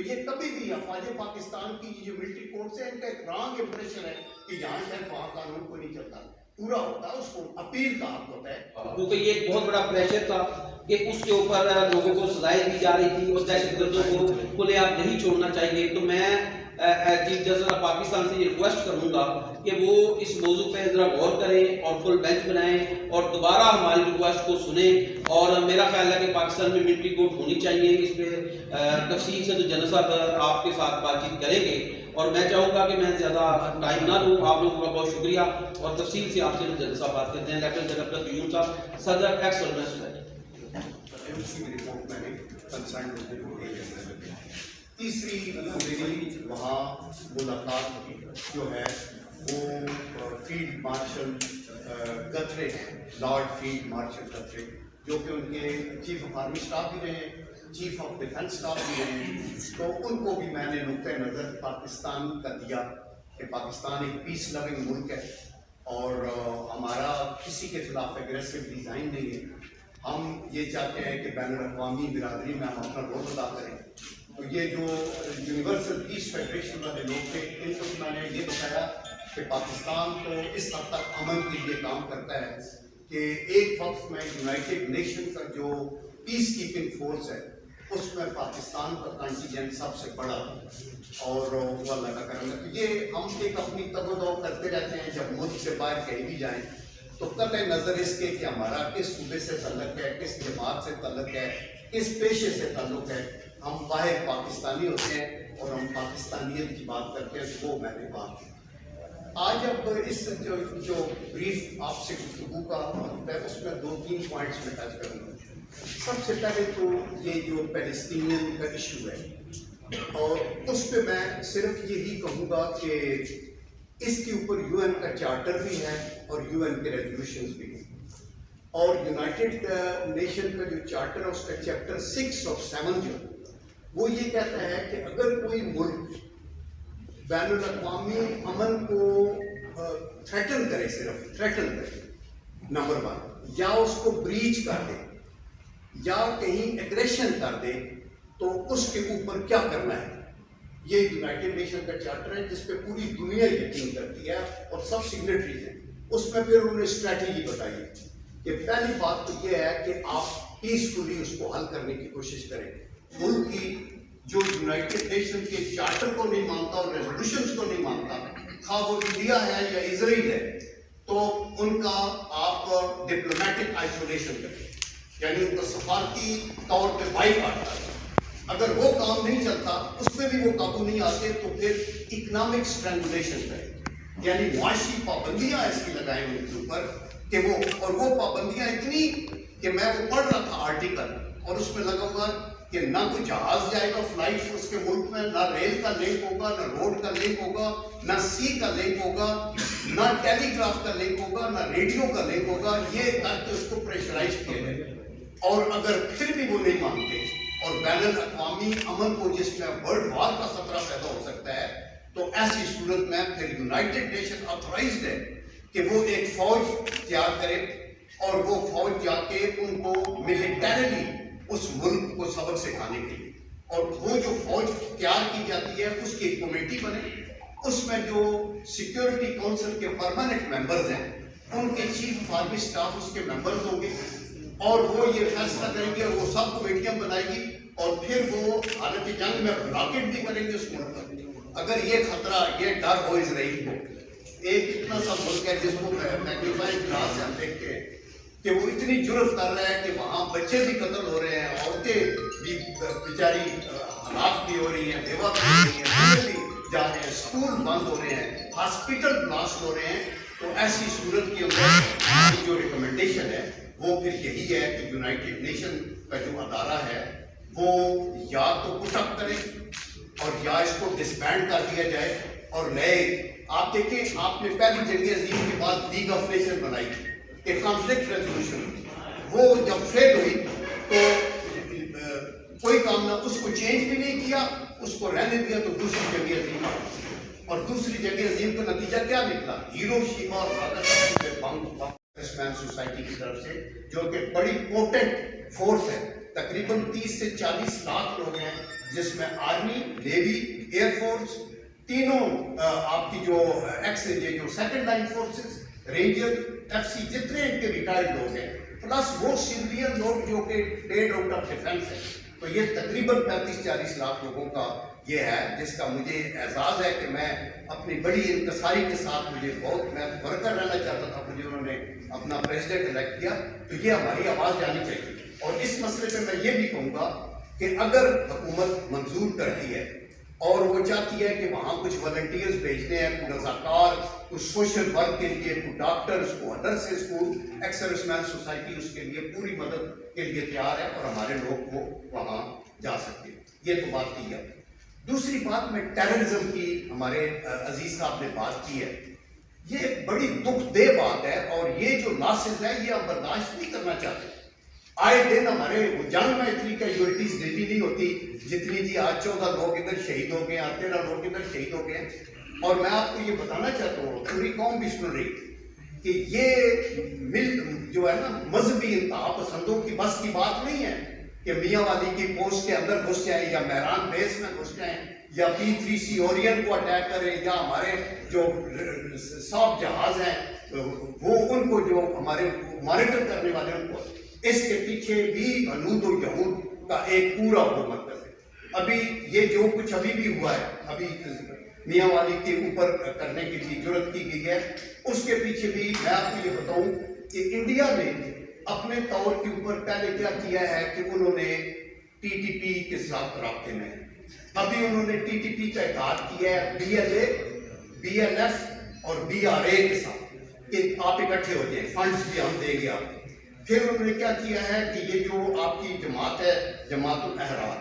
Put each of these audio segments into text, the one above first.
یہ کبھی بھی افواج پاکستان کی یہ ملٹری کوڈ سے ان کا ایک رانگ امپریشن ہے کہ یہاں شاید وہاں قانون کو نہیں چلتا، پورا ہوتا ہے، اس کو اپیل کا حق ہوتا ہے. کیونکہ یہ ایک بہت بڑا پریشر تھا کہ اس کے اوپر لوگوں کو سزائیں دی جا رہی تھی اور دہشت گردوں کو کھلے آپ نہیں چھوڑنا چاہیے. تو میں چیف جسٹس آف پاکستان سے یہ ریکویسٹ کروں گا کہ وہ اس موضوع پہ ذرا غور کریں اور فل بینچ بنائیں اور دوبارہ ہماری ریکویسٹ کو سنیں. اور میرا خیال ہے کہ پاکستان میں ملٹری کوڈ ہونی چاہیے. اس پہ تفصیل سے تو جنرل صاحب آپ کے ساتھ بات چیت کریں گے اور میں چاہوں گا کہ میں زیادہ ٹائم نہ لوں. آپ لوگوں کا بہت شکریہ اور تفصیل سے آپ سے جنرل صاحب بات کرتے ہیں. لیفٹیننٹ جنرل دیون صاحب، صدر ایکس آرگنائزیشن. تیسری میری وہاں ملاقات جو ہے وہ فیلڈ مارشل گترے ہیں، لارڈ فیلڈ مارشل گترے، جو کہ ان کے چیف آف آرمی اسٹاف بھی رہے ہیں، چیف آف ڈیفنس اسٹاف بھی رہے ہیں. تو ان کو بھی میں نے نقطۂ نظر پاکستان کا دیا کہ پاکستان ایک پیس لونگ ملک ہے اور ہمارا کسی کے خلاف اگریسو ڈیزائن نہیں ہے. ہم یہ چاہتے ہیں کہ بین الاقوامی برادری میں ہم اپنا رول ادا کریں. تو یہ جو یونیورسل پیس فیڈریشن والے لوگ تھے، ان کو میں نے یہ بتایا کہ پاکستان تو اس حد تک امن کے لیے کام کرتا ہے کہ ایک وقت میں یونائٹڈ نیشن کا جو پیس کیپنگ فورس ہے اس میں پاکستان کا کنٹینجنٹ سب سے بڑا اور وہ اللہ کا کرم ہے. تو یہ ہم ایک اپنی تگ و دو کرتے رہتے ہیں. جب ملک سے باہر کہیں بھی جائیں تو قطع نظر اس کے کہ ہمارا کس صوبے سے تعلق ہے، کس جماعت سے تعلق ہے، کس پیشے سے تعلق ہے، ہم باہر پاکستانی ہوتے ہیں اور ہم پاکستانیت کی بات کرتے ہیں. وہ میں نے بات کی. آج اب اس جو بریف آپ سے گفتگو کا ہے اس میں 2-3 پوائنٹس میں ٹچ کروں گا. سب سے پہلے تو یہ جو پیلسٹینین کا ایشو ہے اور اس پہ میں صرف یہی کہوں گا کہ اس کے اوپر یو این کا چارٹر بھی ہے اور یو این کے ریزولوشنز بھی ہیں. اور یونائٹڈ نیشن کا جو چارٹر ہے اس کا چیپٹر 6 اور 7 جو وہ یہ کہتا ہے کہ اگر کوئی ملک بین الاقوامی امن کو تھریٹن کرے، صرف تھریٹن کرے، نمبر 1، یا اس کو بریچ کر دے یا کہیں ایگریشن کر دے تو اس کے اوپر کیا کرنا ہے. یہ یونائٹڈ نیشن کا چارٹر ہے جس پہ پوری دنیا یقین کرتی ہے اور سب سگنیٹریز ہیں. اس میں پھر انہوں نے اسٹریٹجی بتائی کہ پہلی بات تو یہ ہے کہ آپ پیسفلی اس کو حل کرنے کی کوشش کریں. ملک کی جو یونائٹڈ نیشن کے چارٹر کو نہیں مانتا اور ریزولوشنز کو نہیں مانتا، خواہ وہ انڈیا ہے یا اسرائیل ہے، تو ان کا آپ ڈپلومیٹک آئسولیشن کریں، یعنی ان کو سفارتی طور پہ بائیکاٹ کریں. اگر وہ کام نہیں چلتا، اس پہ بھی وہ قابو نہیں آتے، تو پھر اکنامک اسٹرینگولیشن کریں، یعنی معاشی پابندیاں ایسی لگائیں ان کے اوپر کہ وہ پابندیاں اتنی کہ میں وہ پڑھ رہا تھا آرٹیکل اور اس میں لگا ہوا کہ نہ کوئی جہاز جائے گا فلائٹ اس کے ملک میں، نہ ریل کا لنک ہوگا، نہ روڈ کا لنک ہوگا، نہ سی کا لنک ہوگا، نہ ٹیلی گراف کا لنک ہوگا، نہ ریڈیو کا لنک ہوگا. یہ کر کے اس کو پریشرائز کیا گیا. اور اگر پھر بھی وہ نہیں مانتے اور بین الاقوامی امن کو جس میں ورلڈ وار کا خطرہ پیدا ہو سکتا ہے، تو ایسی صورت میں پھر یونائٹڈ نیشن آتھورائزڈ ہے کہ وہ ایک فوج تیار کرے اور وہ فوج جا کے ان کو ملیٹریلی اس ملک کو سبق سکھانے کے لیے، اور وہ جو فوج تیار کی جاتی ہے اس کی ایک کمیٹی بنے. اس میں جو سیکیورٹی کونسل کے پرماننٹ ممبرز ہیں ان کے چیف آرمی اسٹاف اس کے ممبرز ہوں گے اور وہ یہ فیصلہ کریں گے، وہ سب کمیٹیاں بنائے گی اور پھر وہ حالت جنگ میں بلاکٹ بھی کریں گے اس ملک پر. اگر یہ خطرہ، یہ ڈر ہو اسرائیل کو، ایک اتنا سا ملک ہے جس کو میگنیفائنگ گلاس سے ہم دیکھتے ہیں کہ وہ اتنی جرت کر رہا ہے کہ وہاں بچے بھی قتل ہو رہے ہیں، عورتیں بھی بیچاری ہلاک بھی ہو رہی ہیں، بیوہ بھی ہو رہی ہیں، بچے بھی جا رہے ہیں، اسکول بند ہو رہے ہیں، ہاسپٹل بلاسٹ ہو رہے ہیں. تو ایسی صورت کے اندر جو ریکمنڈیشن ہے وہ پھر یہی ہے کہ یونائٹڈ نیشن کا جو ادارہ ہے وہ یا تو پٹ اپ کرے اور یا اس کو ڈسبینڈ کر دیا جائے اور نئے. آپ دیکھیں، آپ نے پہلی جنگ عظیم کے بعد لیگ آف نیشن بنائی کہ کانفلکٹ ریزولوشن، وہ جب فیل ہوئی تو کوئی کام نہ، اس کو چینج بھی نہیں کیا، اس کو رہنے دیا، تو دوسری جنگ عظیم آئی. اور دوسری جنگ عظیم کا نتیجہ کیا نکلا؟ ہیروشیما اور ناگاساکی پہ بم سوسائٹی کی طرف سے، جو کہ بڑی پوٹنٹ فورس ہے، تقریباً 30 سے 40 لاکھ لوگ ہیں جس میں آرمی، نیوی، ایئر فورس، تینوں آپ کی جو جو second line forces, ranger, F C, جتنے ان کے ریٹائرڈ لوگ ہیں، پلس وہ سویلین لوگ جو کہ ٹریڈ آؤٹ آف ڈیفینس ہے، تو یہ تقریباً 35-40 لاکھ لوگوں کا یہ ہے، جس کا مجھے اعزاز ہے کہ میں اپنی بڑی انکساری کے ساتھ میں ورکر رہنا چاہتا تھا، مجھے انہوں نے اپنا پریزیڈنٹ الیکٹ کیا، تو یہ ہماری آواز جانی چاہیے۔ اور اس مسئلے پہ میں یہ بھی کہوں گا کہ اگر حکومت منظور کرتی ہے اور وہ چاہتی ہے کہ وہاں کچھ والنٹیئرز بھیجنے ہیں، کوئی رضاکار، کچھ سوشل ورک کے لیے، کوئی ڈاکٹرز، کوئی نرسز، کوئی ایکس سروس مین سوسائٹی اس کے لیے پوری مدد کے لیے تیار ہے، اور ہمارے لوگ وہ وہاں جا سکتے ہیں۔ یہ تو بات کی ہے۔ دوسری بات میں ٹیررزم کی ہمارے عزیز صاحب نے بات کی ہے، یہ ایک بڑی دکھ دہ بات ہے، اور یہ جو لاسز ہے یہ ہم برداشت نہیں کرنا چاہتے۔ آئے دن ہمارے جنگ میں اتنی کیجولٹیز ڈیلی نہیں ہوتی جتنی جی آج 14 لوگ ادھر شہید ہو گئے ہیں، 13 لوگ ادھر شہید ہو گئے ہیں۔ اور میں آپ کو یہ بتانا چاہتا ہوں، پوری قوم بھی سن رہی کہ یہ جو ہے نا مذہبی انتہا پسندوں کی بس کی بات نہیں ہے کہ میاں والی کی پوسٹ کے اندر گھس جائیں، یا مہران بیس میں گھس جائیں، یا P3C اورین کو اٹیک کریں، یا ہمارے جو سافٹ جہاز ہیں وہ ان کو جو ہمارے مانیٹر کرنے والے ان کو، اس کے پیچھے بھی ہنود و یہود کا ایک پورا مرکز ہے۔ ابھی یہ جو کچھ ابھی بھی ہوا ہے، ابھی میاں والی کے اوپر کرنے کے لیے جرت کی گئی ہے، اس کے پیچھے بھی میں آپ کو یہ بتاؤں کہ انڈیا نے اپنے طور کے اوپر پہلے کیا کیا ہے کہ انہوں نے TTP کے ساتھ رابطے میں، ابھی انہوں نے TTP کا اتحاد کیا ہے BLA، BLF اور BRA کے ساتھ کہ آپ اکٹھے ہو جائیں، فنڈز بھی ہم دیں گے آپ کو۔ پھر انہوں نے کیا کیا ہے کہ یہ جو آپ کی جماعت ہے، جماعت الاحرار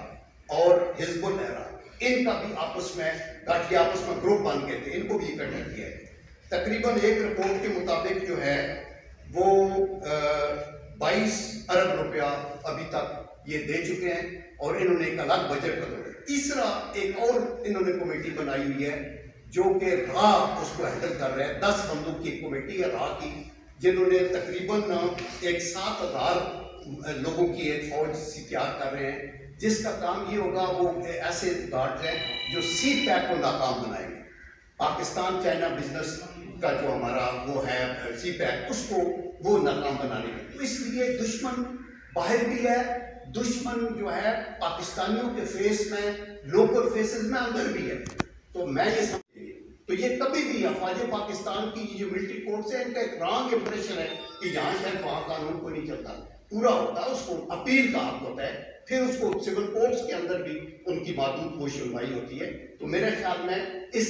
اور حزب الاحرار، ان کا بھی آپس میں گروپ بن گئے تھے، ان کو بھی اکٹھا کیا ہے۔ تقریباً ایک رپورٹ کے مطابق جو ہے وہ 22 ارب روپیہ ابھی تک یہ دے چکے ہیں، اور انہوں نے ایک الگ بجٹ بنایا۔ تیسرا ایک اور انہوں نے کمیٹی بنائی ہوئی ہے جو کہ راہ اس کو ہینڈل کر رہے ہیں، 10 بندوں کی کمیٹی ہے راہ کی، جنہوں نے تقریباً 7,000 لوگوں کی ایک فوج تیار کر رہے ہیں، جس کا کام یہ ہوگا وہ ایسے گارڈ ہیں جو سی پیک کو ناکام بنائیں گے۔ پاکستان چائنا بزنس کا جو ہمارا وہ ہے سی پیک، اس کو وہ ناکام بنانے کا، تو اس لیے دشمن باہر بھی ہے، دشمن جو ہے پاکستانیوں کے فیس میں، لوکل فیسز میں اندر بھی ہے۔ تو میں یہ سمجھ، تو یہ کبھی بھی افواج پاکستان کی جو ملٹری کورٹس ہیں، ان کا ایک رانگ امپریشن ہے کہ یہاں شاید وہاں قانون کو نہیں چلتا، پورا ہوتا ہے، اس کو اپیل کا حق ہوتا ہے، پھر اس کو سول کورٹس کے اندر بھی ان کی محدود وہ سنوائی ہوتی ہے۔ تو میرے خیال میں اس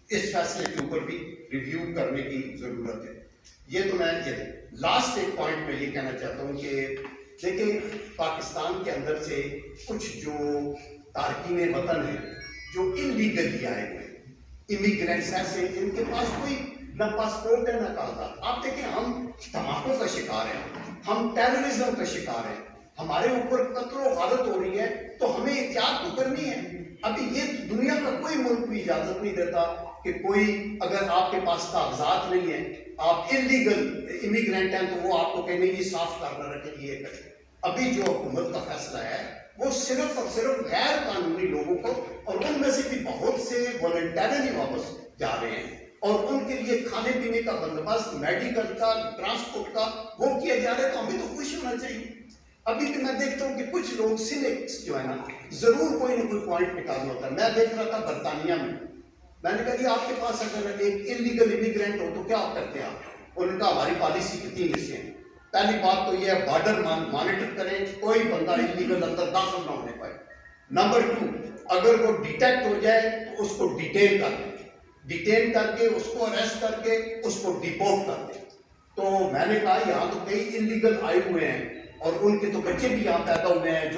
فیصلے کے اوپر بھی ریویو کرنے کی ضرورت ہے۔ یہ تو میں لاسٹ ایک پوائنٹ میں یہ کہنا چاہتا ہوں کہ دیکھیں، پاکستان کے اندر سے کچھ جو تارکین وطن ہیں جو انلیگلی آئے ہوئے امیگرینٹس ایسے، ان کے پاس کوئی نہ پاسپورٹ ہے نہ کاغذات۔ آپ دیکھیں، ہم دھماکوں کا شکار ہیں، ہم ٹیررزم کا شکار ہیں، ہمارے اوپر قتل و غارت ہو رہی ہے، تو ہمیں احتیاط تو کرنی ہے۔ ابھی یہ دنیا کا کوئی ملک بھی اجازت نہیں دیتا کہ کوئی اگر آپ کے پاس کاغذات نہیں ہیں، آپ انلیگل امیگرینٹ ہیں، تو وہ آپ کو کہیں یہ صاف کرنا رکھیں، یہ کریں۔ ابھی جو حکومت کا فیصلہ ہے وہ صرف اور صرف غیر قانونی لوگوں کو، اور ان میں سے بھی بہت سے والنٹیرلی واپس جا رہے ہیں، اور ان کے لیے کھانے پینے کا بندوبست، میڈیکل کا، ٹرانسپورٹ کا وہ کیا جا رہا ہے، تو ہمیں تو خوش ہونا چاہیے۔ ابھی بھی میں دیکھتا ہوں کہ کچھ لوگ سینکس جو ہے نا، ضرور کوئی نہ کوئی پوائنٹ نکالنا ہوتا ہے۔ میں دیکھ رہا تھا برطانیہ میں نے کہا کہ آپ کے پاس اگر ایک انلیگل امیگرینٹ ہو تو کیا آپ کرتے ہیں آپ؟ انہوں نے کہا ہماری پالیسی کی 3 حصے ہیں۔ پہلی بات تو یہ ہے بارڈر مانیٹر کریں، کوئی بندہ انلیگل اندر داخل نہ ہونے پائے۔ نمبر 2، اگر وہ ڈیٹیکٹ ہو جائے تو اس کو ڈیٹین کر دیں، ڈیٹین کر کے اس کو اریسٹ کر کے اس کو ڈیپورٹ کر دیں۔ تو میں نے کہا یہاں تو کئی انلیگل آئے ہوئے ہیں، اور ان کے تو بچے بھی یہاں پیدا ہوئے ہیں جو